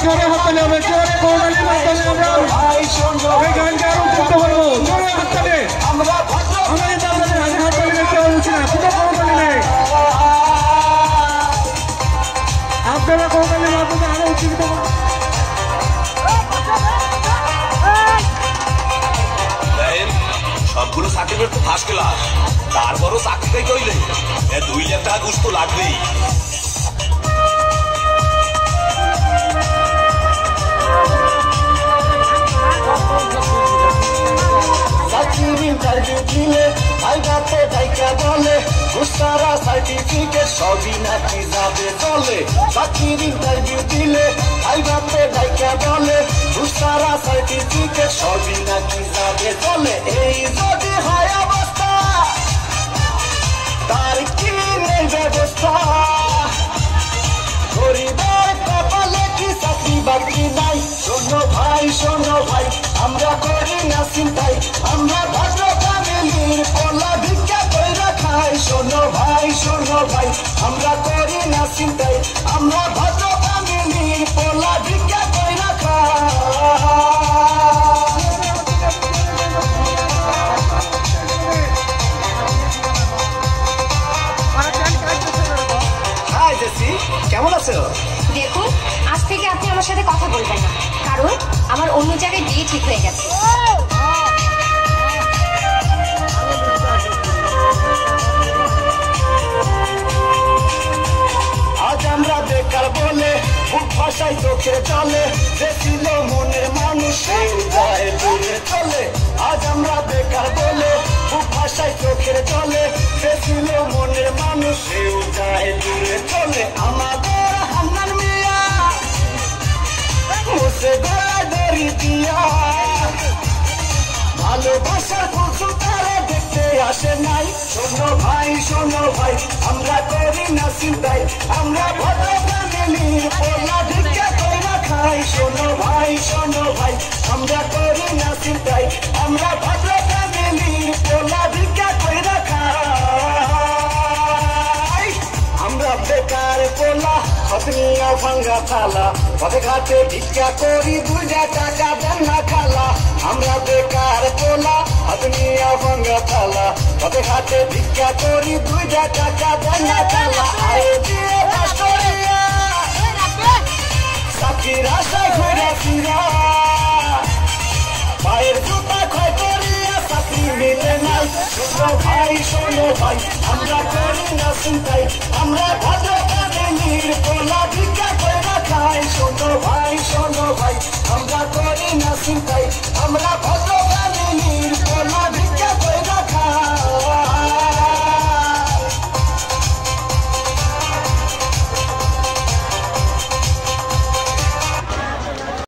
জোরে হাততালি হবে, জোরে করতালির মাধ্যমে আমরা এই গানকে আরো উত্তেজিত করবো। জোরে হাততালি, আমরা কিন্তু আপনাদের হাতে হাততালি দেখতে পাচ্ছি না, কোনো করতালি নেই। আপনারা করতালির মাধ্যমে আরো উত্তেজিত করবো। সবগুলো সার্টিফিকেট তো ফার্স্ট ক্লাস, তারপরও চাকরিটাই করলে 2 লাখ টাকা ঘুষ তো লাগবেই। সারা সার্টিফিকেট সবই নাকি যাবে চলে, চাকরির ইন্টারভিউ দিলে ভাইবাতে ডাইকা বলে সারা সার্টিফিকেট সবই নাকি যাবে চলে। এই যদি হয় অবস্থা তার কি নেই ব্যবস্থা, গরিবের কপালে কি চাকরি বাকরি নাই। শোনো ভাই আমরা করি না চিন্তাই, আমরা ভদ্র ফ্যামিলির পোলা ভিক্ষা কইরা খাই। শোনো ভাই আমরা করি না চিন্তাই, আমরা ভদ্র ফ্যামিলির পোলা ভিক্ষা কইরা খাই। হাই জেসি, কেমন আছো? দেখুন, আজ থেকে আপনি আমার সাথে কথা বলবেন না, কারণ আমার অন্য জায়গায় বিয়ে ঠিক হয়ে গেছে। আজ আমরা বেকার বলে বুক ভাষায় চোখে চলে, যে ছিল মনের মানুষ সেও যায় দূরে চলে। আজ আমরা বেকার বলে বুক ভাষায় চোখের চলে, যে ছিল মনের মানুষ সেও যায় দূরে চলে। আমাদের হান্নান মিয়া মুছে গলায় দড়ি দিয়া, ভালোবাসার কিছু তারা দেখতে আসে নাই। শোনো ভাই আমরা করি না চিন্তাই, আমরা ভদ্র ফ্যামিলির পোলা ভিক্ষা কইরা খাই। শোনো ভাই আমরা করি না চিন্তাই, আমরা ভদ্র ফ্যামিলির পোলা ভিক্ষা কইরা খাই। আমরা বেকার পোলা হতনিয়া ভাঙ্গা থালা, পথে ঘাটে ভিক্ষা করি 2 টাকা দেন না খালা। আমরা বেকার পোলা হতনিয়া ভাঙ্গা থালা, পথে ঘাটে ভিক্ষা করি 2 টাকা দেন না খালা। আরে দিয়ে পাশরিয়া চাকরির আশায় ঘুরে ফিরা, পায়ের জুতা ক্ষয় করিয়া চাকরি মিলে নাই। শোনো ভাই আমরা করি না চিন্তাই, আমরা ভদ্র